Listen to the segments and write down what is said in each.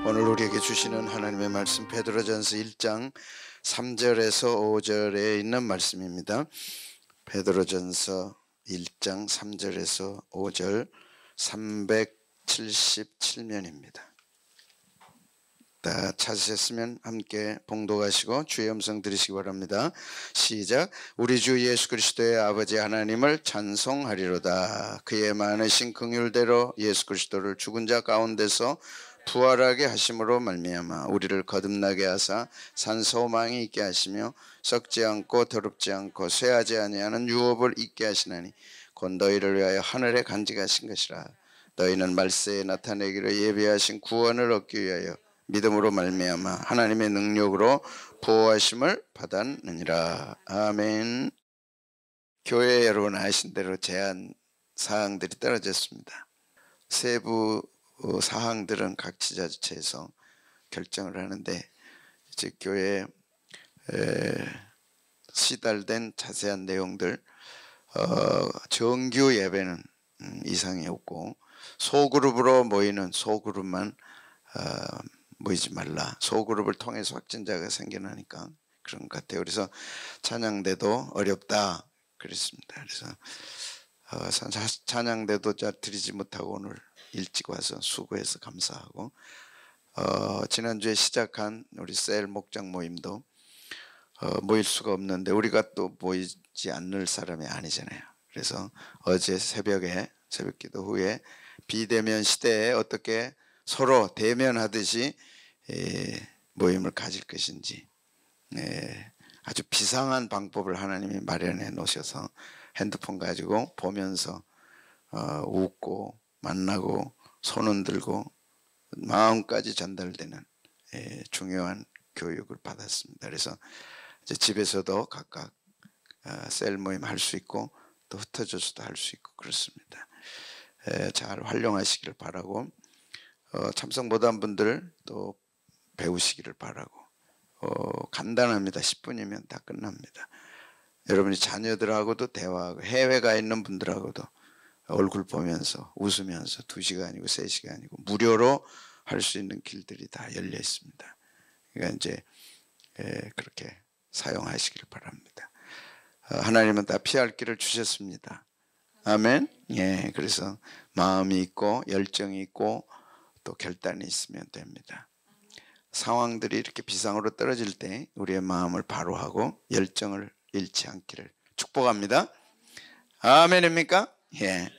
오늘 우리에게 주시는 하나님의 말씀 베드로전서 1장 3절에서 5절에 있는 말씀입니다. 베드로전서 1장 3절에서 5절 377면입니다. 다 찾으셨으면 함께 봉독하시고 주의 음성 들으시기 바랍니다. 시작. 우리 주 예수 그리스도의 아버지 하나님을 찬송하리로다. 그의 많으신 긍휼대로 예수 그리스도를 죽은 자 가운데서 부활하게 하심으로 말미암아 우리를 거듭나게 하사 산소망이 있게 하시며 썩지 않고 더럽지 않고 쇠하지 아니하는 유업을 있게 하시나니 곧 너희를 위하여 하늘에 간직하신 것이라. 너희는 말세에 나타내기로 예비하신 구원을 얻기 위하여 믿음으로 말미암아 하나님의 능력으로 보호하심을 받았느니라. 아멘. 교회 여러분 아신 대로 제한 사항들이 떨어졌습니다. 세부 사항들은 각 지자체에서 결정을 하는데 이제 교회에 시달된 자세한 내용들, 정규 예배는 이상이 없고 소그룹으로 모이는 소그룹만 모이지 말라. 소그룹을 통해서 확진자가 생겨나니까 그런 것 같아요. 그래서 찬양대도 어렵다 그랬습니다. 그래서 찬양대도 드리지 못하고 오늘 일찍 와서 수고해서 감사하고, 지난주에 시작한 우리 셀 목장 모임도 모일 수가 없는데 우리가 또 모이지 않을 사람이 아니잖아요. 그래서 어제 새벽 기도 후에 비대면 시대에 어떻게 서로 대면하듯이 모임을 가질 것인지 아주 비상한 방법을 하나님이 마련해 놓으셔서 핸드폰 가지고 보면서 웃고 만나고 손 흔들고 마음까지 전달되는 중요한 교육을 받았습니다. 그래서 이제 집에서도 각각 셀 모임 할 수 있고 또 흩어져서도 할 수 있고 그렇습니다. 잘 활용하시기를 바라고, 참석 못한 분들 또 배우시기를 바라고, 간단합니다. 10분이면 다 끝납니다. 여러분이 자녀들하고도 대화하고 해외 가 있는 분들하고도 얼굴 보면서 웃으면서 2시간이고 3시간이고 무료로 할 수 있는 길들이 다 열려 있습니다. 그러니까 이제 그렇게 사용하시길 바랍니다. 하나님은 다 피할 길을 주셨습니다. 아멘. 예, 그래서 마음이 있고 열정이 있고 또 결단이 있으면 됩니다. 상황들이 이렇게 비상으로 떨어질 때 우리의 마음을 바로 하고 열정을 잃지 않기를 축복합니다. 아멘입니까? 예.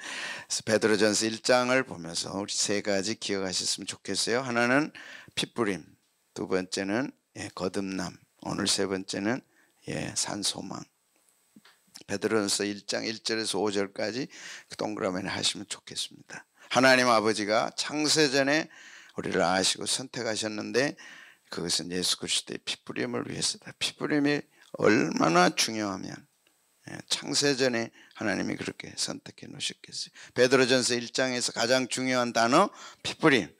그래서 베드로전서 1장을 보면서 우리 3가지 기억하셨으면 좋겠어요. 하나는 핏부림, 두 번째는 거듭남, 오늘 3번째는 산소망. 베드로전서 1장 1절에서 5절까지 동그라미를 하시면 좋겠습니다. 하나님 아버지가 창세전에 우리를 아시고 선택하셨는데 그것은 예수 그리스도의 핏부림을 위해서다. 핏부림이 얼마나 중요하면 창세전에 하나님이 그렇게 선택해 놓으셨겠어요. 베드로전서 1장에서 가장 중요한 단어 핏부림.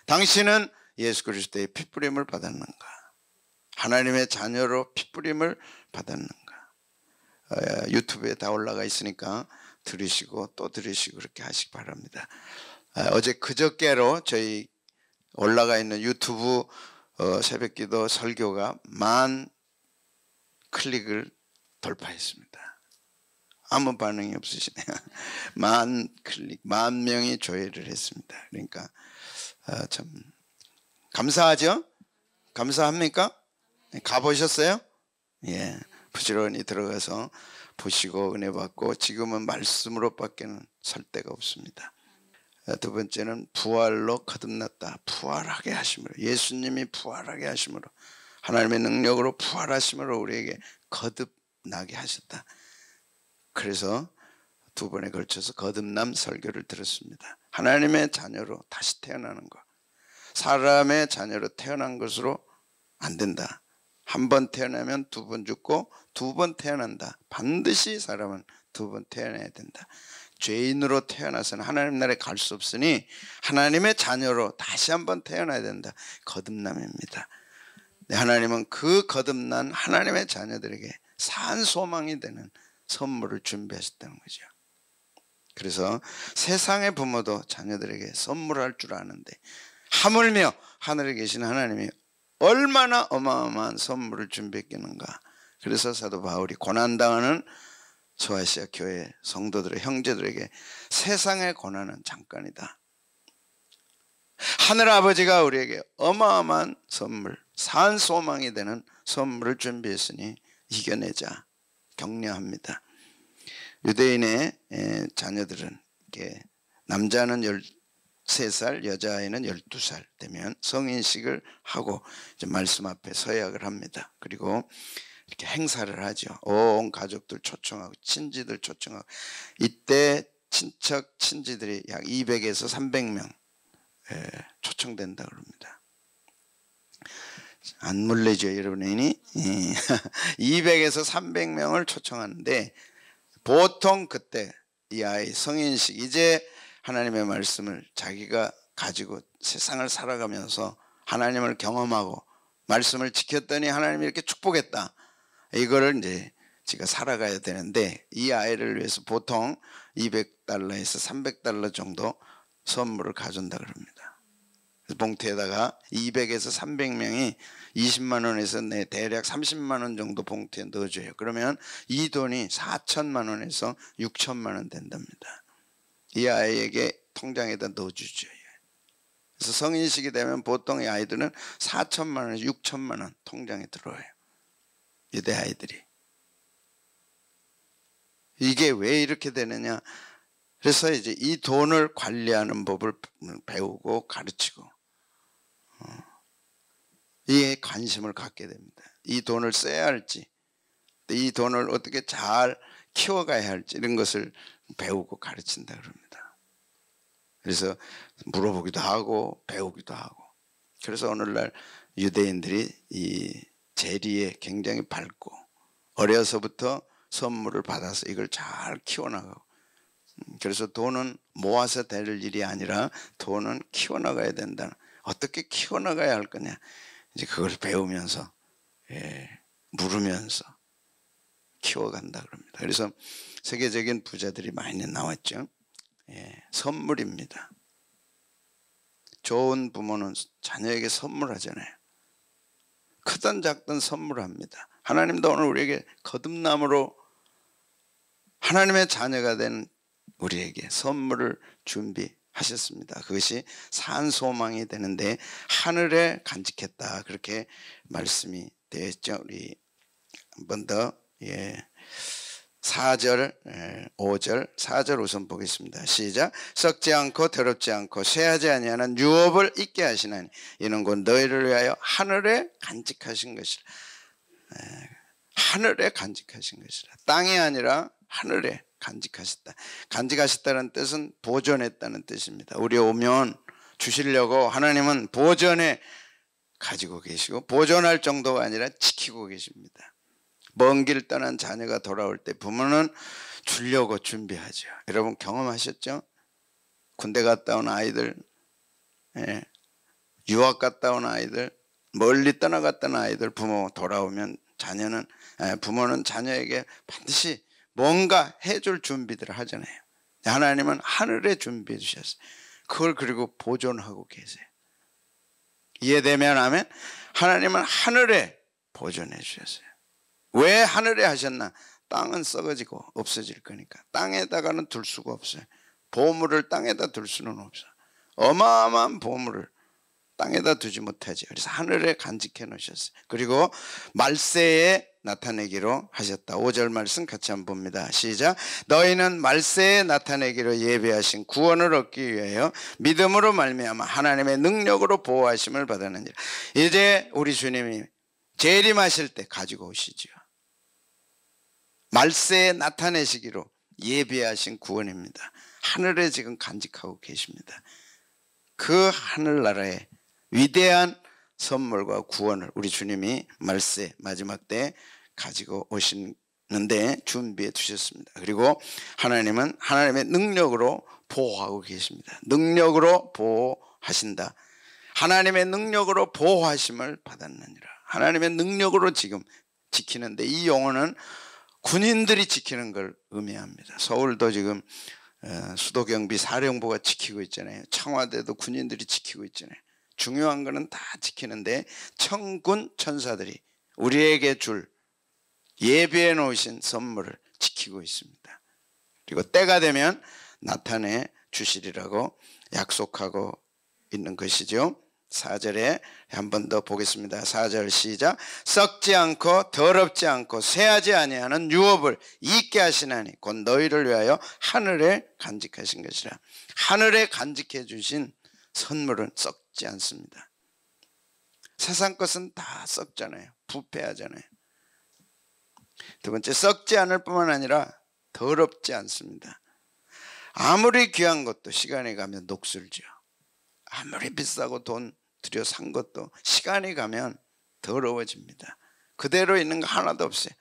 당신은 예수 그리스도의 핏부림을 받았는가? 하나님의 자녀로 핏부림을 받았는가? 유튜브에 다 올라가 있으니까 들으시고 또 들으시고 그렇게 하시기 바랍니다. 어제 그저께로 저희 올라가 있는 유튜브 새벽기도 설교가 10,000 클릭을 돌파했습니다. 아무 반응이 없으시네요. 10,000 클릭, 10,000명이 조회를 했습니다. 그러니까 참 감사하죠? 감사합니까? 가보셨어요? 예, 부지런히 들어가서 보시고 은혜 받고, 지금은 말씀으로 밖에는 설 데가 없습니다. 두 번째는 부활로 거듭났다. 부활하게 하심으로, 예수님이 부활하게 하심으로, 하나님의 능력으로 부활하심으로 우리에게 거듭나게 하셨다. 그래서 2번에 걸쳐서 거듭남 설교를 들었습니다. 하나님의 자녀로 다시 태어나는 것, 사람의 자녀로 태어난 것으로 안 된다. 1번 태어나면 2번 죽고 2번 태어난다. 반드시 사람은 2번 태어나야 된다. 죄인으로 태어나서는 하나님 나라에 갈 수 없으니 하나님의 자녀로 다시 한번 태어나야 된다. 거듭남입니다. 하나님은 그 거듭난 하나님의 자녀들에게 산 소망이 되는 선물을 준비하셨다는 거죠. 그래서 세상의 부모도 자녀들에게 선물할 줄 아는데 하물며 하늘에 계신 하나님이 얼마나 어마어마한 선물을 준비했겠는가. 그래서 사도 바울이 고난당하는 소아시아 교회 성도들의 형제들에게 세상의 고난은 잠깐이다. 하늘아버지가 우리에게 어마어마한 선물, 산 소망이 되는 선물을 준비했으니 이겨내자. 격려합니다. 유대인의 자녀들은 이렇게 남자는 13살, 여자아이는 12살 되면 성인식을 하고 이제 말씀 앞에 서약을 합니다. 그리고 이렇게 행사를 하죠. 온 가족들 초청하고 친지들 초청하고, 이때 친척 친지들이 약 200에서 300명 초청된다 그럽니다. 안 물리죠 여러분이? 200에서 300명을 초청하는데, 보통 그때 이 아이 성인식, 이제 하나님의 말씀을 자기가 가지고 세상을 살아가면서 하나님을 경험하고 말씀을 지켰더니 하나님이 이렇게 축복했다, 이거를 이제 지가 살아가야 되는데, 이 아이를 위해서 보통 200달러에서 300달러 정도 선물을 가져온다 그럽니다. 그래서 봉투에다가 200에서 300명이 20만 원에서 대략 30만 원 정도 봉투에 넣어줘요. 그러면 이 돈이 4천만 원에서 6천만 원 된답니다. 이 아이에게 통장에다 넣어주죠. 그래서 성인식이 되면 보통 이 아이들은 4천만 원에서 6천만 원 통장에 들어와요. 유대 아이들이. 이게 왜 이렇게 되느냐? 그래서 이제 이 돈을 관리하는 법을 배우고 가르치고 이에 관심을 갖게 됩니다. 이 돈을 써야 할지, 이 돈을 어떻게 잘 키워가야 할지, 이런 것을 배우고 가르친다 그럽니다. 그래서 물어보기도 하고 배우기도 하고. 그래서 오늘날 유대인들이 이 재리에 굉장히 밝고, 어려서부터 선물을 받아서 이걸 잘 키워나가고, 그래서 돈은 모아서 될 일이 아니라 돈은 키워나가야 된다. 어떻게 키워나가야 할 거냐, 이제 그걸 배우면서 물으면서 키워간다 그럽니다. 그래서 세계적인 부자들이 많이 나왔죠. 선물입니다. 좋은 부모는 자녀에게 선물하잖아요. 크든 작든 선물합니다. 하나님도 오늘 우리에게 거듭남으로 하나님의 자녀가 된 우리에게 선물을 준비하셨습니다. 그것이 산 소망이 되는데 하늘에 간직했다, 그렇게 말씀이 되어 있죠. 우리 한 번 더 4절 5절 4절 우선 보겠습니다. 시작. 썩지 않고 더럽지 않고 쇠하지 아니하는 유업을 있게 하시나니 이는 곧 너희를 위하여 하늘에 간직하신 것이라. 하늘에 간직하신 것이라. 땅이 아니라 하늘에 간직하셨다. 간직하셨다는 뜻은 보존했다는 뜻입니다. 우리 오면 주시려고 하나님은 보존해 가지고 계시고, 보존할 정도가 아니라 지키고 계십니다. 먼 길 떠난 자녀가 돌아올 때 부모는 주려고 준비하죠. 여러분 경험하셨죠? 군대 갔다 온 아이들, 유학 갔다 온 아이들, 멀리 떠나갔다 온 아이들, 부모 돌아오면 부모는 자녀에게 반드시 뭔가 해줄 준비들을 하잖아요. 하나님은 하늘에 준비해 주셨어요. 그걸 그리고 보존하고 계세요. 이해되면 하면 하나님은 하늘에 보존해 주셨어요. 왜 하늘에 하셨나? 땅은 썩어지고 없어질 거니까 땅에다가는 둘 수가 없어요. 보물을 땅에다 둘 수는 없어요. 어마어마한 보물을 땅에다 두지 못하지. 그래서 하늘에 간직해 놓으셨어요. 그리고 말세에 나타내기로 하셨다. 5절 말씀 같이 한번 봅니다. 시작. 너희는 말세에 나타내기로 예비하신 구원을 얻기 위하여 믿음으로 말미암아 하나님의 능력으로 보호하심을 받았느니라. 이제 우리 주님이 재림하실 때 가지고 오시지요. 말세에 나타내시기로 예비하신 구원입니다. 하늘에 지금 간직하고 계십니다. 그 하늘나라의 위대한 선물과 구원을 우리 주님이 말세 마지막 때 가지고 오시는데 준비해 두셨습니다. 그리고 하나님은 하나님의 능력으로 보호하고 계십니다. 능력으로 보호하신다. 하나님의 능력으로 보호하심을 받았느니라. 하나님의 능력으로 지금 지키는데, 이 용어는 군인들이 지키는 걸 의미합니다. 서울도 지금 수도경비 사령부가 지키고 있잖아요. 청와대도 군인들이 지키고 있잖아요. 중요한 거는 다 지키는데 천군 천사들이 우리에게 줄 예비해 놓으신 선물을 지키고 있습니다. 그리고 때가 되면 나타내 주시리라고 약속하고 있는 것이죠. 4절에 한 번 더 보겠습니다. 4절 시작. 썩지 않고 더럽지 않고 쇠하지 아니하는 유업을 잊게 하시나니 곧 너희를 위하여 하늘에 간직하신 것이라. 하늘에 간직해 주신 선물은 썩지 않습니다. 세상 것은 다 썩잖아요. 부패하잖아요. 두 번째, 썩지 않을 뿐만 아니라 더럽지 않습니다. 아무리 귀한 것도 시간이 가면 녹슬죠. 아무리 비싸고 돈 들여 산 것도 시간이 가면 더러워집니다. 그대로 있는 거 하나도 없어요.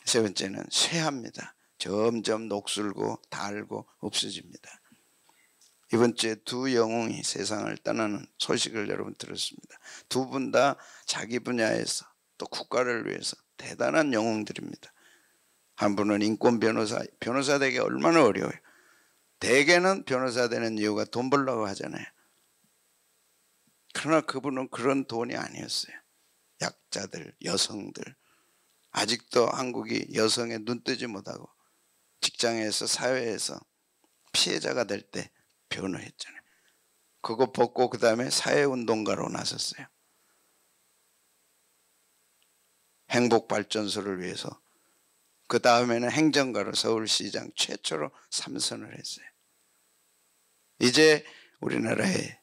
세 번째는 쇠합니다. 점점 녹슬고 달고 없어집니다. 이번 주에 두 영웅이 세상을 떠나는 소식을 여러분 들었습니다. 두 분 다 자기 분야에서 또 국가를 위해서 대단한 영웅들입니다. 한 분은 인권 변호사 되기 얼마나 어려워요. 대개는 변호사 되는 이유가 돈 벌려고 하잖아요. 그러나 그분은 그런 돈이 아니었어요. 약자들, 여성들, 아직도 한국이 여성의 눈뜨지 못하고 직장에서 사회에서 피해자가 될 때 변호했잖아요. 그거 벗고 그 다음에 사회운동가로 나섰어요. 행복발전소를 위해서. 그 다음에는 행정가로 서울시장 최초로 3선을 했어요. 이제 우리나라의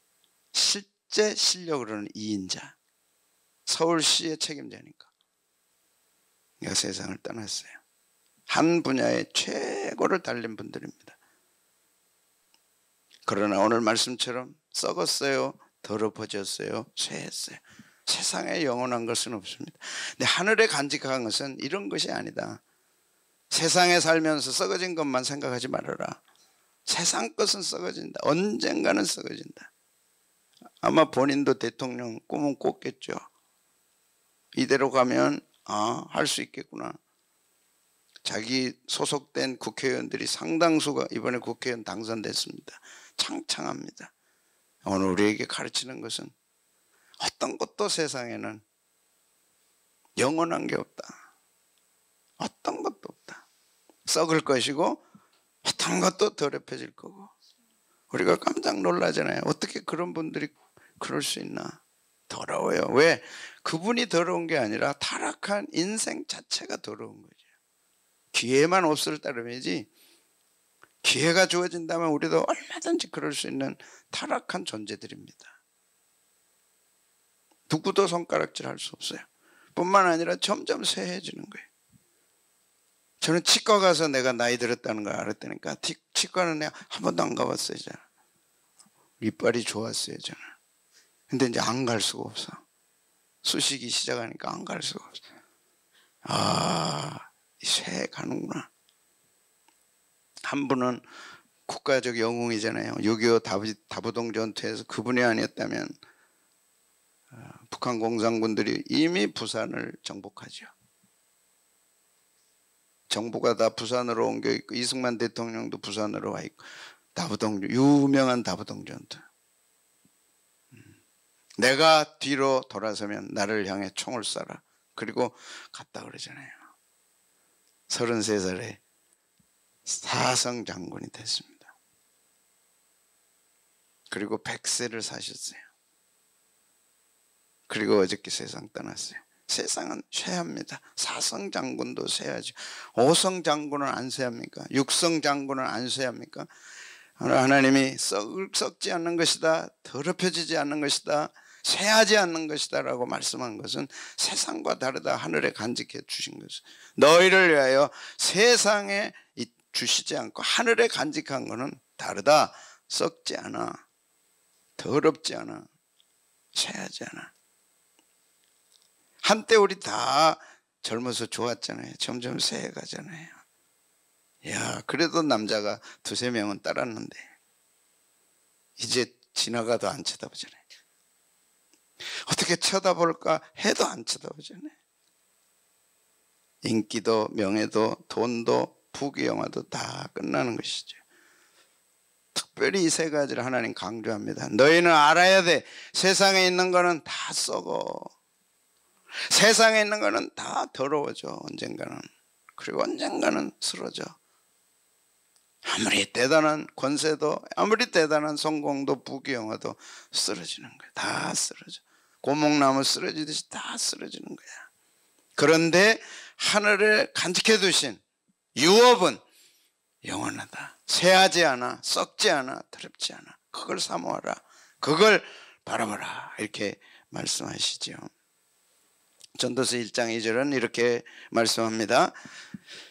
실제 실력으로는 2인자, 서울시의 책임자니까 내가 세상을 떠났어요. 한 분야의 최고를 달린 분들입니다. 그러나 오늘 말씀처럼 썩었어요, 더럽어졌어요, 쇠했어요. 세상에 영원한 것은 없습니다. 근데 하늘에 간직한 것은 이런 것이 아니다. 세상에 살면서 썩어진 것만 생각하지 말아라. 세상 것은 썩어진다. 언젠가는 썩어진다. 아마 본인도 대통령 꿈은 꿨겠죠. 이대로 가면 할 수 있겠구나. 자기 소속된 국회의원들이 상당수가 이번에 국회의원 당선됐습니다. 창창합니다. 오늘 우리에게 가르치는 것은 어떤 것도 세상에는 영원한 게 없다. 어떤 것도 없다. 썩을 것이고 어떤 것도 더럽혀질 거고. 우리가 깜짝 놀라잖아요. 어떻게 그런 분들이 그럴 수 있나. 더러워요. 왜? 그분이 더러운 게 아니라 타락한 인생 자체가 더러운 거죠. 기회만 없을 따름이지, 기회가 주어진다면 우리도 얼마든지 그럴 수 있는 타락한 존재들입니다. 누구도 손가락질 할 수 없어요. 뿐만 아니라 점점 쇠해지는 거예요. 저는 치과 가서 내가 나이 들었다는 걸 알았다니까. 치과는 내가 한 번도 안 가봤어요. 저는. 이빨이 좋았어요. 저는. 근데 이제 안 갈 수가 없어. 쑤시기 시작하니까 안 갈 수가 없어. 쇠 가는구나. 한 분은 국가적 영웅이잖아요. 6.25 다부동 전투에서 그분이 아니었다면 북한 공산군들이 이미 부산을 정복하죠. 정부가 다 부산으로 옮겨 있고 이승만 대통령도 부산으로 와 있고 유명한 다부동 전투. 내가 뒤로 돌아서면 나를 향해 총을 쏴라. 그리고 갔다 그러잖아요. 33살에 사성 장군이 됐습니다. 그리고 100세를 사셨어요. 그리고 어저께 세상 떠났어요. 세상은 쇠합니다. 사성 장군도 쇠하죠. 5성 장군은 안 쇠합니까? 6성 장군은 안 쇠합니까? 하나님이 썩지 않는 것이다, 더럽혀지지 않는 것이다, 쇠하지 않는 것이다 라고 말씀한 것은 세상과 다르다. 하늘에 간직해 주신 것은 너희를 위하여 세상에 주시지 않고 하늘에 간직한 것은 다르다. 썩지 않아, 더럽지 않아, 쇠하지 않아. 한때 우리 다 젊어서 좋았잖아요. 점점 쇠해가잖아요. 야, 그래도 남자가 2-3명은 따랐는데 이제 지나가도 안 쳐다보잖아요. 어떻게 쳐다볼까 해도 안 쳐다보잖아요. 인기도 명예도 돈도 부귀영화도 다 끝나는 것이죠. 특별히 이 세 가지를 하나님 강조합니다. 너희는 알아야 돼. 세상에 있는 거는 다 썩어. 세상에 있는 거는 다 더러워져 언젠가는. 그리고 언젠가는 쓰러져. 아무리 대단한 권세도 아무리 대단한 성공도 부귀영화도 쓰러지는 거야. 다 쓰러져. 고목나무 쓰러지듯이 다 쓰러지는 거야. 그런데 하늘에 간직해 두신 유업은 영원하다. 쇠하지 않아, 썩지 않아, 더럽지 않아. 그걸 사모하라. 그걸 바라보라. 이렇게 말씀하시죠. 전도서 1장 2절은 이렇게 말씀합니다.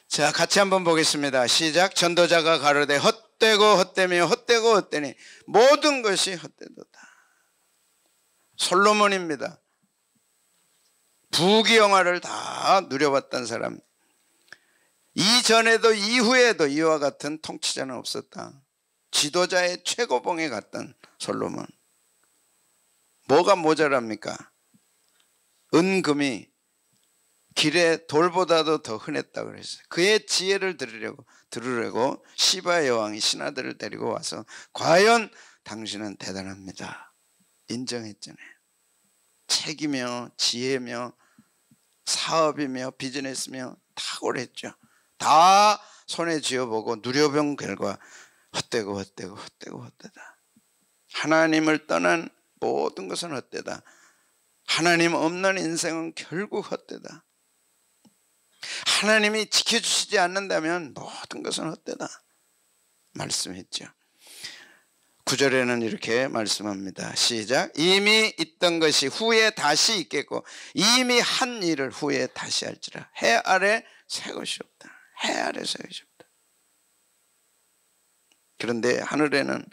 자, 같이 한번 보겠습니다. 시작. 전도자가 가로되 헛되고 헛되며 헛되고 헛되니 모든 것이 헛되도다. 솔로몬입니다. 부귀영화를 다 누려봤던 사람. 이전에도 이후에도 이와 같은 통치자는 없었다. 지도자의 최고봉에 갔던 솔로몬. 뭐가 모자랍니까? 은금이 길에 돌보다도 더 흔했다고 그랬어요. 그의 지혜를 들으려고 시바 여왕이 신하들을 데리고 와서 과연 당신은 대단합니다. 인정했잖아요. 책이며 지혜며 사업이며 비즈니스며 탁월했죠. 다 손에 쥐어보고 누려본 결과 헛되고 헛되고 헛되고 헛되다. 하나님을 떠난 모든 것은 헛되다. 하나님 없는 인생은 결국 헛되다. 하나님이 지켜주시지 않는다면 모든 것은 헛되다 말씀했죠. 9절에는 이렇게 말씀합니다. 시작. 이미 있던 것이 후에 다시 있겠고 이미 한 일을 후에 다시 할지라. 해 아래 새 것이 없다. 해 아래 새 것이 없다. 그런데 하늘에는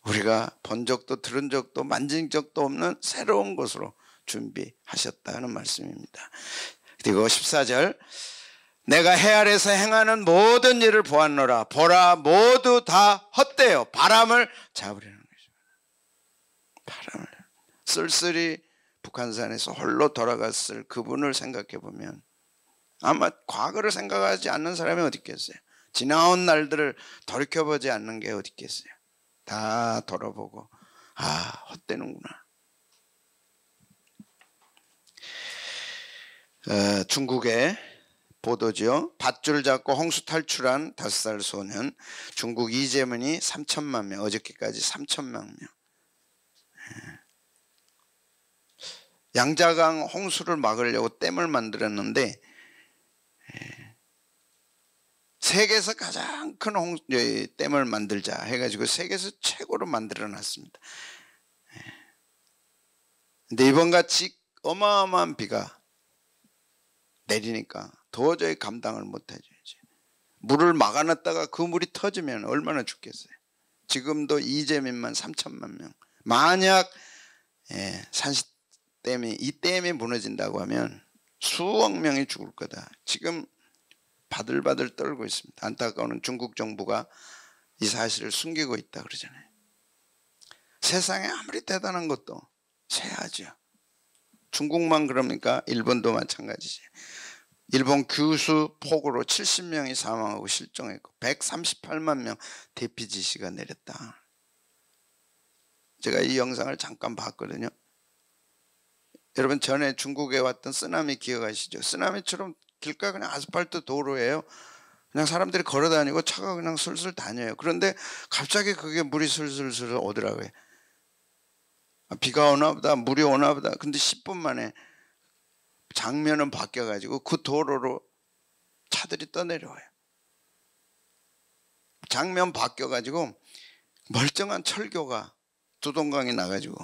우리가 본 적도 들은 적도 만진 적도 없는 새로운 것으로 준비하셨다는 말씀입니다. 그리고 14절. 내가 해 아래서 행하는 모든 일을 보았노라. 보라 모두 다 헛되어 바람을 잡으려는 것이다. 바람을. 쓸쓸히 북한산에서 홀로 돌아갔을 그분을 생각해 보면 아마 과거를 생각하지 않는 사람이 어디 있겠어요. 지나온 날들을 돌이켜보지 않는 게 어디 있겠어요. 다 돌아보고 아 헛되는구나. 중국의 보도죠. 밧줄 잡고 홍수 탈출한 5살 소년. 중국 이재민이 3천만 명, 어저께까지 3천만 명. 양자강 홍수를 막으려고 댐을 만들었는데 세계에서 가장 큰 댐을 만들자 해가지고 세계에서 최고로 만들어 놨습니다. 근데 이번같이 어마어마한 비가 내리니까 도저히 감당을 못하죠. 물을 막아놨다가 그 물이 터지면 얼마나 죽겠어요. 지금도 이재민만 3천만 명. 만약 산시댐이 이 댐이 무너진다고 하면 수억 명이 죽을 거다. 지금 바들바들 떨고 있습니다. 안타까운 중국 정부가 이 사실을 숨기고 있다 그러잖아요. 세상에 아무리 대단한 것도 쇠하죠. 중국만 그럽니까? 일본도 마찬가지죠. 일본 규슈 폭우로 70명이 사망하고 실종했고 138만 명 대피 지시가 내렸다. 제가 이 영상을 잠깐 봤거든요. 여러분 전에 중국에 왔던 쓰나미 기억하시죠? 쓰나미처럼 길가 그냥 아스팔트 도로예요. 그냥 사람들이 걸어다니고 차가 그냥 슬슬 다녀요. 그런데 갑자기 그게 물이 슬슬 오더라고요. 비가 오나 보다 물이 오나 보다. 근데 10분 만에 장면은 바뀌어가지고 그 도로로 차들이 떠내려와요. 장면 바뀌어가지고 멀쩡한 철교가 두동강이 나가지고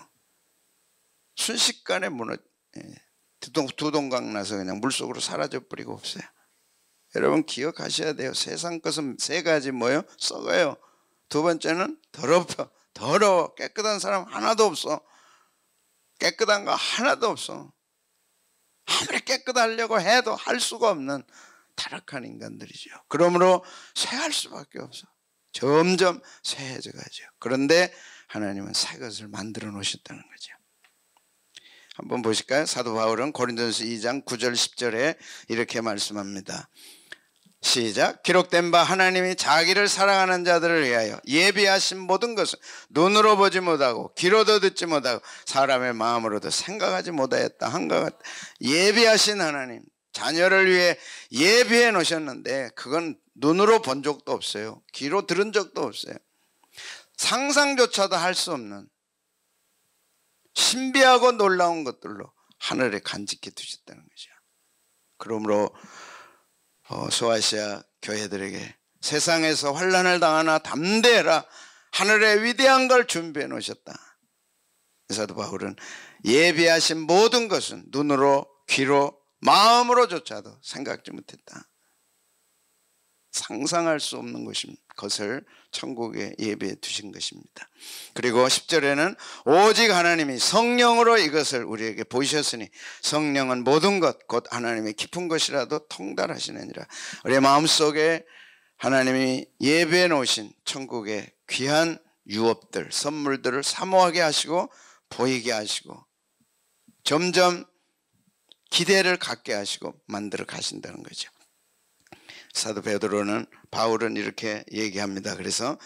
순식간에 두동강 나서 그냥 물속으로 사라져 버리고 없어요. 여러분 기억하셔야 돼요. 세상 것은 세 가지 뭐예요? 썩어요. 두 번째는 더러워. 깨끗한 사람 하나도 없어. 깨끗한 거 하나도 없어. 아무리 깨끗하려고 해도 할 수가 없는 타락한 인간들이죠. 그러므로 쇠할 수밖에 없어. 점점 쇠해져 가죠. 그런데 하나님은 새 것을 만들어 놓으셨다는 거죠. 한번 보실까요? 사도 바울은 고린도전서 2장 9절 10절에 이렇게 말씀합니다. 시작. 기록된 바 하나님이 자기를 사랑하는 자들을 위하여 예비하신 모든 것은 눈으로 보지 못하고 귀로도 듣지 못하고 사람의 마음으로도 생각하지 못하였다 한것 같다. 예비하신 하나님, 자녀를 위해 예비해 놓으셨는데 그건 눈으로 본 적도 없어요. 귀로 들은 적도 없어요. 상상조차도 할 수 없는 신비하고 놀라운 것들로 하늘에 간직해 두셨다는 거죠. 그러므로 소아시아 교회들에게 세상에서 환난을 당하나 담대해라, 하늘에 위대한 걸 준비해 놓으셨다. 사도 바울은 예비하신 모든 것은 눈으로 귀로 마음으로조차도 생각지 못했다. 상상할 수 없는 것을 천국에 예비해 두신 것입니다. 그리고 10절에는 오직 하나님이 성령으로 이것을 우리에게 보이셨으니 성령은 모든 것 곧 하나님의 깊은 것이라도 통달하시느니라. 우리의 마음속에 하나님이 예비해 놓으신 천국의 귀한 유업들, 선물들을 사모하게 하시고 보이게 하시고 점점 기대를 갖게 하시고 만들어 가신다는 거죠. 사도 바울은 이렇게 얘기합니다. 그래서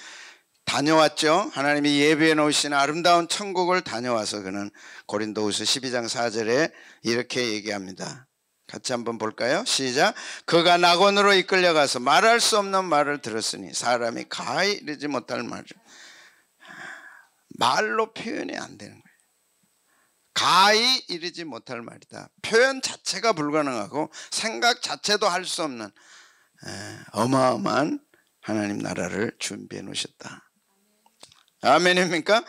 다녀왔죠. 하나님이 예비해 놓으신 아름다운 천국을 다녀와서 그는 고린도후서 12장 4절에 이렇게 얘기합니다. 같이 한번 볼까요? 시작. 그가 낙원으로 이끌려가서 말할 수 없는 말을 들었으니 사람이 가히 이르지 못할 말을, 말로 표현이 안 되는 거예요. 가히 이르지 못할 말이다. 표현 자체가 불가능하고 생각 자체도 할 수 없는 어마어마한 하나님 나라를 준비해 놓으셨다. 아멘입니까?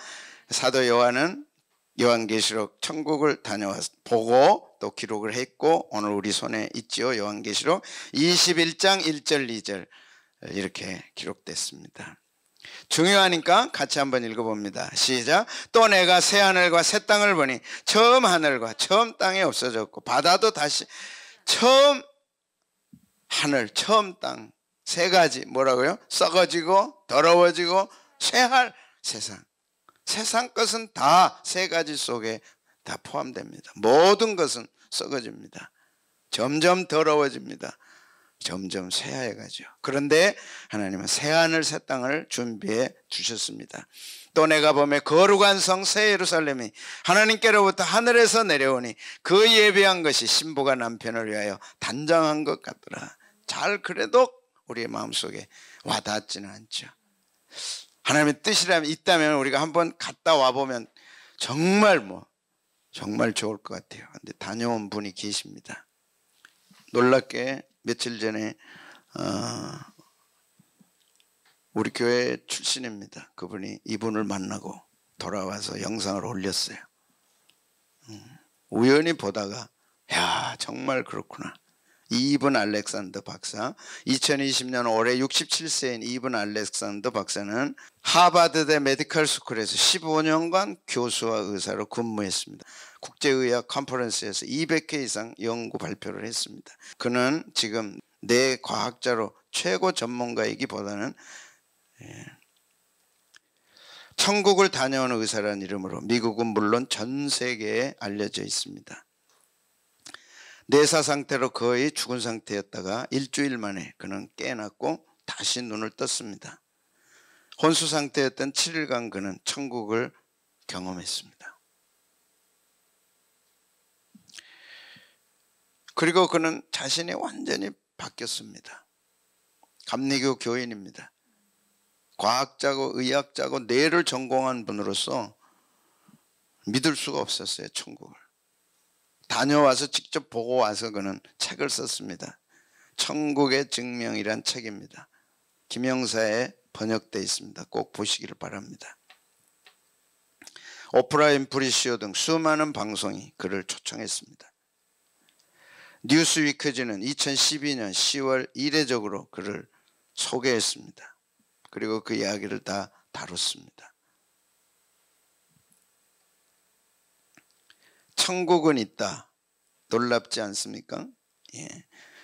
사도 요한은 요한계시록 천국을 다녀와서 보고 또 기록을 했고 오늘 우리 손에 있죠. 요한계시록 21장 1절 2절 이렇게 기록됐습니다. 중요하니까 같이 한번 읽어봅니다. 시작. 또 내가 새 하늘과 새 땅을 보니 처음 하늘과 처음 땅이 없어졌고 바다도 다시 처음 하늘 처음 땅 세 가지 뭐라고요? 썩어지고 더러워지고 쇠할 세상 것은 다 세 가지 속에 다 포함됩니다. 모든 것은 썩어집니다. 점점 더러워집니다. 점점 쇠하여가죠. 그런데 하나님은 새 하늘 새 땅을 준비해 주셨습니다. 또 내가 보매 거룩한 성 새 예루살렘이 하나님께로부터 하늘에서 내려오니 그 예비한 것이 신부가 남편을 위하여 단장한 것 같더라. 잘 그래도 우리의 마음속에 와닿지는 않죠. 하나님의 뜻이라면 있다면 우리가 한번 갔다 와보면 정말 좋을 것 같아요. 근데 다녀온 분이 계십니다. 놀랍게 며칠 전에 우리 교회 출신입니다. 그분이 이분을 만나고 돌아와서 영상을 올렸어요. 우연히 보다가 야 정말 그렇구나. 이븐 알렉산더 박사, 2020년 올해 67세인 이븐 알렉산더 박사는 하버드대 메디컬 스쿨에서 15년간 교수와 의사로 근무했습니다. 국제의학 컨퍼런스에서 200회 이상 연구 발표를 했습니다. 그는 지금 뇌과학자로 최고 전문가이기보다는 천국을 다녀온 의사라는 이름으로 미국은 물론 전 세계에 알려져 있습니다. 뇌사 상태로 거의 죽은 상태였다가 일주일 만에 그는 깨어났고 다시 눈을 떴습니다. 혼수 상태였던 7일간 그는 천국을 경험했습니다. 그리고 그는 자신이 완전히 바뀌었습니다. 감리교 교인입니다. 과학자고 의학자고 뇌를 전공한 분으로서 믿을 수가 없었어요. 천국을 다녀와서 직접 보고 와서 그는 책을 썼습니다. 천국의 증명이란 책입니다. 김영사에 번역되어 있습니다. 꼭 보시기를 바랍니다. 오프라 윈프리 쇼 등 수많은 방송이 그를 초청했습니다. 뉴스위크지는 2012년 10월 이례적으로 그를 소개했습니다. 그리고 그 이야기를 다 다뤘습니다. 천국은 있다. 놀랍지 않습니까? 예.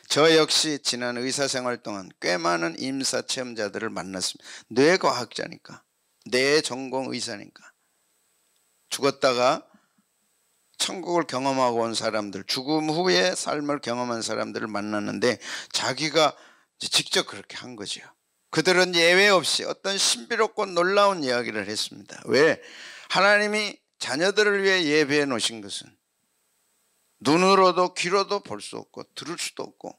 저 역시 지난 의사생활 동안 꽤 많은 임사체험자들을 만났습니다. 뇌과학자니까, 뇌 전공 의사니까. 죽었다가 천국을 경험하고 온 사람들, 죽음 후에 삶을 경험한 사람들을 만났는데 자기가 직접 그렇게 한 거죠. 그들은 예외 없이 어떤 신비롭고 놀라운 이야기를 했습니다. 왜? 하나님이 자녀들을 위해 예배해 놓으신 것은 눈으로도 귀로도 볼 수 없고 들을 수도 없고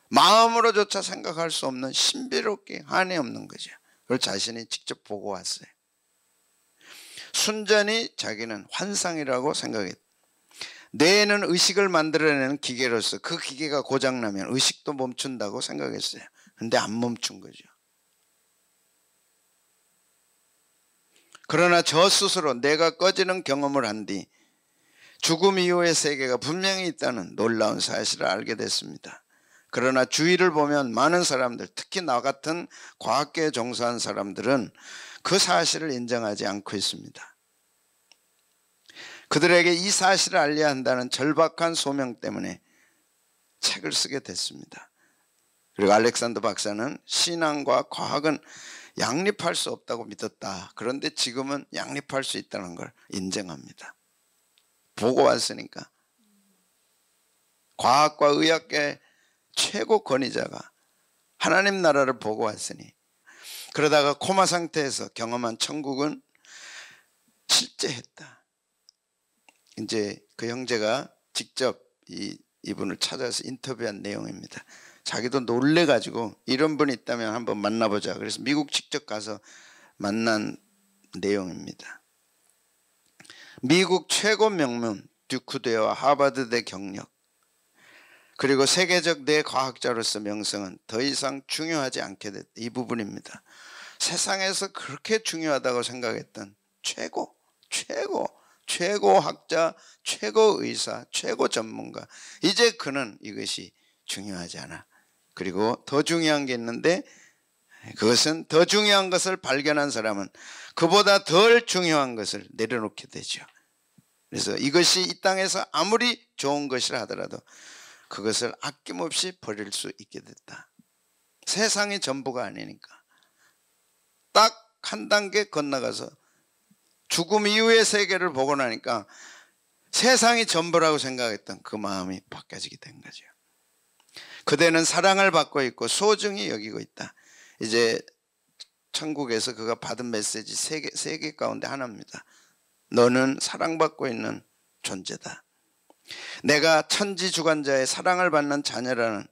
마음으로조차 생각할 수 없는 신비롭게 한이 없는 거죠. 그걸 자신이 직접 보고 왔어요. 순전히 자기는 환상이라고 생각했다. 뇌에는 의식을 만들어내는 기계로서 그 기계가 고장나면 의식도 멈춘다고 생각했어요. 근데 안 멈춘 거죠. 그러나 저 스스로 내가 꺼지는 경험을 한 뒤 죽음 이후의 세계가 분명히 있다는 놀라운 사실을 알게 됐습니다. 그러나 주위를 보면 많은 사람들, 특히 나 같은 과학계에 종사한 사람들은 그 사실을 인정하지 않고 있습니다. 그들에게 이 사실을 알려야 한다는 절박한 소명 때문에 책을 쓰게 됐습니다. 그리고 알렉산더 박사는 신앙과 과학은 양립할 수 없다고 믿었다. 그런데 지금은 양립할 수 있다는 걸 인정합니다. 보고 왔으니까. 과학과 의학계 최고 권위자가 하나님 나라를 보고 왔으니, 그러다가 코마 상태에서 경험한 천국은 실제했다. 이제 그 형제가 직접 이분을 찾아서 인터뷰한 내용입니다. 자기도 놀래가지고 이런 분이 있다면 한번 만나보자. 그래서 미국 직접 가서 만난 내용입니다. 미국 최고 명문 듀크대와 하버드대 경력, 그리고 세계적 뇌과학자로서 명성은 더 이상 중요하지 않게 됐다. 이 부분입니다. 세상에서 그렇게 중요하다고 생각했던 최고 학자, 최고 의사, 최고 전문가, 이제 그는 이것이 중요하지 않아. 그리고 더 중요한 게 있는데, 그것은 더 중요한 것을 발견한 사람은 그보다 덜 중요한 것을 내려놓게 되죠. 그래서 이것이 이 땅에서 아무리 좋은 것이라 하더라도 그것을 아낌없이 버릴 수 있게 됐다. 세상이 전부가 아니니까. 딱 한 단계 건너가서 죽음 이후의 세계를 보고 나니까 세상이 전부라고 생각했던 그 마음이 바뀌어지게 된 거죠. 그대는 사랑을 받고 있고 소중히 여기고 있다. 이제 천국에서 그가 받은 메시지 세 개 가운데 하나입니다. 너는 사랑받고 있는 존재다. 내가 천지주관자의 사랑을 받는 자녀라는,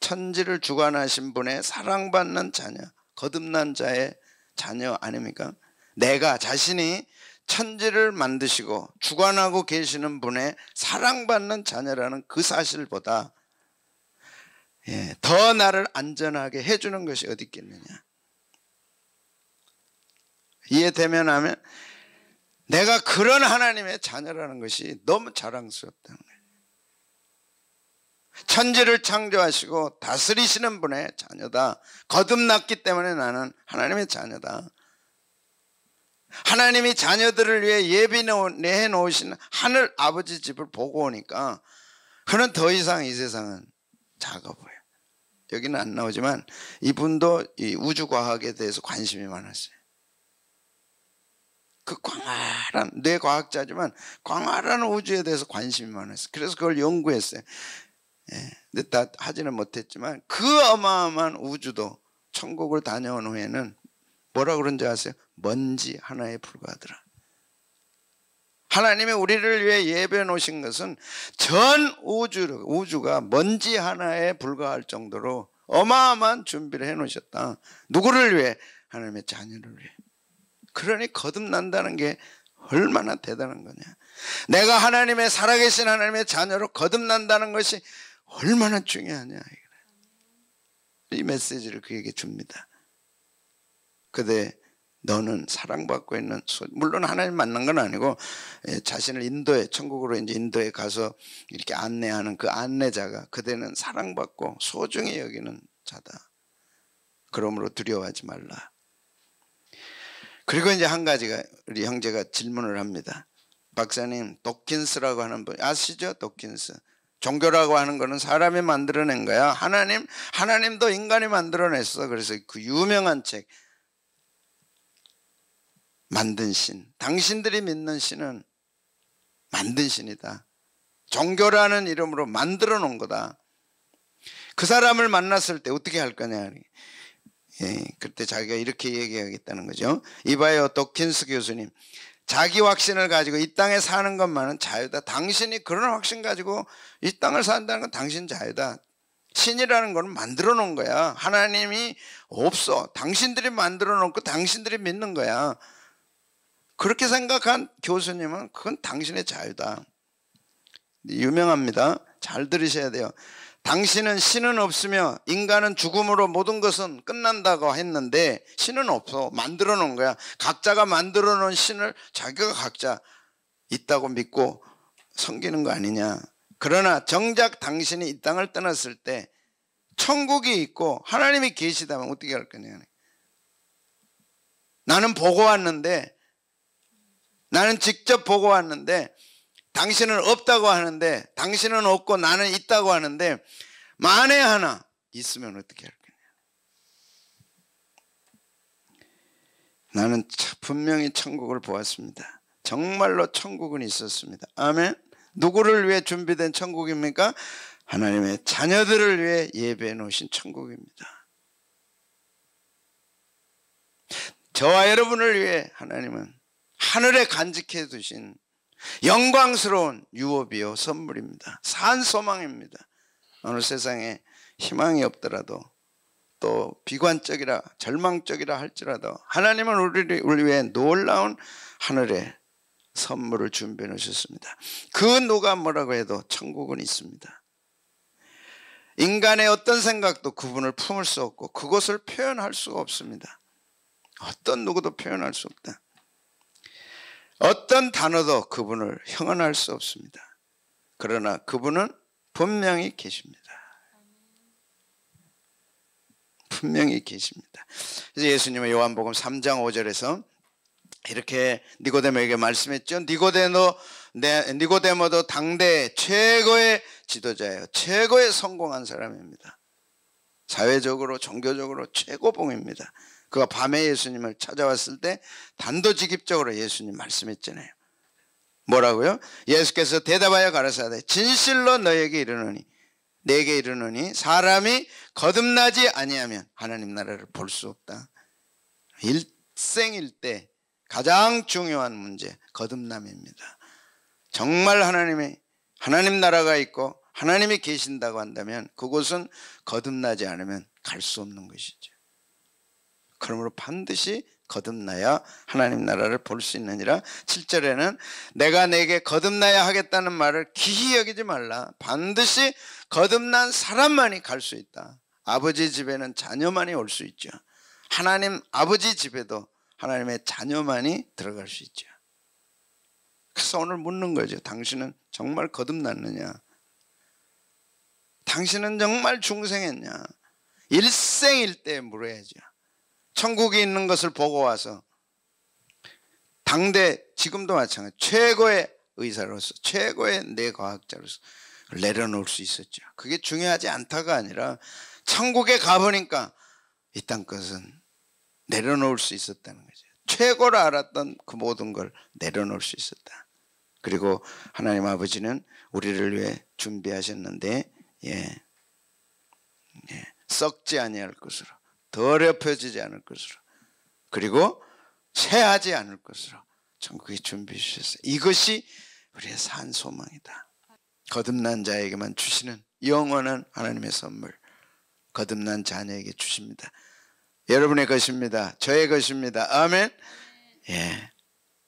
천지를 주관하신 분의 사랑받는 자녀, 거듭난 자의 자녀 아닙니까? 내가 자신이 천지를 만드시고 주관하고 계시는 분의 사랑받는 자녀라는 그 사실보다 더 나를 안전하게 해주는 것이 어디 있겠느냐. 이해되면 하면 내가 그런 하나님의 자녀라는 것이 너무 자랑스럽다는 거예요. 천지를 창조하시고 다스리시는 분의 자녀다. 거듭났기 때문에 나는 하나님의 자녀다. 하나님이 자녀들을 위해 예비해 놓으신 하늘 아버지 집을 보고 오니까 그는 더 이상 이 세상은 작아 보여. 여기는 안 나오지만 이분도 이 우주과학에 대해서 관심이 많았어요. 그 광활한, 뇌과학자지만 광활한 우주에 대해서 관심이 많았어요. 그래서 그걸 연구했어요. 근데 다 하지는 못했지만 그 어마어마한 우주도 천국을 다녀온 후에는 뭐라 그런지 아세요? 먼지 하나에 불과하더라. 하나님이 우리를 위해 예배해 놓으신 것은 전 우주가 먼지 하나에 불과할 정도로 어마어마한 준비를 해 놓으셨다. 누구를 위해? 하나님의 자녀를 위해. 그러니 거듭난다는 게 얼마나 대단한 거냐. 내가 하나님의 살아계신 하나님의 자녀로 거듭난다는 것이 얼마나 중요하냐. 이 메시지를 그에게 줍니다. 그대 너는 사랑받고 있는, 물론 하나님 만난 건 아니고 자신을 인도에, 천국으로 이제 인도에 가서 이렇게 안내하는 그 안내자가 그대는 사랑받고 소중히 여기는 자다. 그러므로 두려워하지 말라. 그리고 이제 한 가지가 우리 형제가 질문을 합니다. 박사님, 도킨스라고 하는 분 아시죠? 도킨스. 종교라고 하는 거는 사람이 만들어낸 거야. 하나님도 인간이 만들어냈어. 그래서 그 유명한 책 만든 신, 당신들이 믿는 신은 만든 신이다. 종교라는 이름으로 만들어 놓은 거다. 그 사람을 만났을 때 어떻게 할 거냐. 예, 그때 자기가 이렇게 얘기하겠다는 거죠. 이봐요, 도킨스 교수님. 자기 확신을 가지고 이 땅에 사는 것만은 자유다. 당신이 그런 확신 가지고 이 땅을 산다는 건 당신 자유다. 신이라는 건 만들어 놓은 거야. 하나님이 없어. 당신들이 만들어 놓고 당신들이 믿는 거야. 그렇게 생각한 교수님은 그건 당신의 자유다. 유명합니다. 잘 들으셔야 돼요. 당신은 신은 없으며 인간은 죽음으로 모든 것은 끝난다고 했는데 신은 없어. 만들어 놓은 거야. 각자가 만들어 놓은 신을 자기가 각자 있다고 믿고 섬기는 거 아니냐. 그러나 정작 당신이 이 땅을 떠났을 때 천국이 있고 하나님이 계시다면 어떻게 할 거냐. 나는 보고 왔는데, 나는 직접 보고 왔는데 당신은 없다고 하는데, 당신은 없고 나는 있다고 하는데 만에 하나 있으면 어떻게 할 거냐. 나는 분명히 천국을 보았습니다. 정말로 천국은 있었습니다. 아멘. 누구를 위해 준비된 천국입니까? 하나님의 자녀들을 위해 예배해 놓으신 천국입니다. 저와 여러분을 위해 하나님은 하늘에 간직해 두신 영광스러운 유업이요 선물입니다. 산 소망입니다. 어느 세상에 희망이 없더라도, 또 비관적이라 절망적이라 할지라도 하나님은 우리를 위해 놀라운 하늘의 선물을 준비해 놓으셨습니다. 그 누가 뭐라고 해도 천국은 있습니다. 인간의 어떤 생각도 그분을 품을 수 없고 그것을 표현할 수가 없습니다. 어떤 누구도 표현할 수 없다. 어떤 단어도 그분을 형언할 수 없습니다. 그러나 그분은 분명히 계십니다. 분명히 계십니다. 그래서 예수님은 요한복음 3장 5절에서 이렇게 니고데모에게 말씀했죠. 니고데모도 당대 최고의 지도자예요. 최고의 성공한 사람입니다. 사회적으로 종교적으로 최고봉입니다. 그가 밤에 예수님을 찾아왔을 때 단도직입적으로 예수님 말씀했잖아요. 뭐라고요? 예수께서 대답하여 가라사대 진실로 너에게 이르노니, 내게 이르노니 사람이 거듭나지 아니하면 하나님 나라를 볼 수 없다. 일생일대 가장 중요한 문제, 거듭남입니다. 정말 하나님 나라가 있고 하나님이 계신다고 한다면 그곳은 거듭나지 않으면 갈 수 없는 것이죠. 그러므로 반드시 거듭나야 하나님 나라를 볼 수 있느니라. 7절에는 내가 내게 거듭나야 하겠다는 말을 기히 여기지 말라. 반드시 거듭난 사람만이 갈 수 있다. 아버지 집에는 자녀만이 올 수 있죠. 하나님 아버지 집에도 하나님의 자녀만이 들어갈 수 있죠. 그래서 오늘 묻는 거죠. 당신은 정말 거듭났느냐? 당신은 정말 중생했냐? 일생일대에 물어야죠. 천국이 있는 것을 보고 와서 당대, 지금도 마찬가지, 최고의 의사로서, 최고의 뇌과학자로서 내려놓을 수 있었죠. 그게 중요하지 않다가 아니라 천국에 가보니까 이 땅 것은 내려놓을 수 있었다는 거죠. 최고로 알았던 그 모든 걸 내려놓을 수 있었다. 그리고 하나님 아버지는 우리를 위해 준비하셨는데 썩지 아니할 것으로, 더럽혀지지 않을 것으로, 그리고 쇠하지 않을 것으로 천국에 준비해 주셨어요. 이것이 우리의 산 소망이다. 거듭난 자에게만 주시는 영원한 하나님의 선물, 거듭난 자녀에게 주십니다. 여러분의 것입니다. 저의 것입니다. 아멘.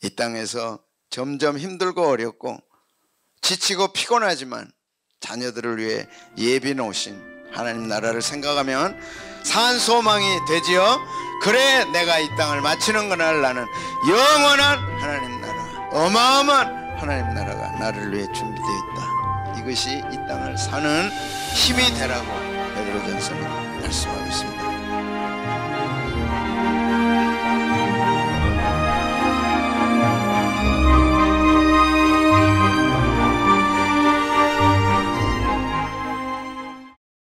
이 땅에서 점점 힘들고 어렵고 지치고 피곤하지만 자녀들을 위해 예비 놓으신 하나님 나라를 생각하면 산 소망이 되지요. 그래, 내가 이 땅을 마치는 그날 나는 영원한 하나님 나라, 어마어마한 하나님 나라가 나를 위해 준비되어 있다. 이것이 이 땅을 사는 힘이 되라고 베드로전서는 말씀하고 있습니다.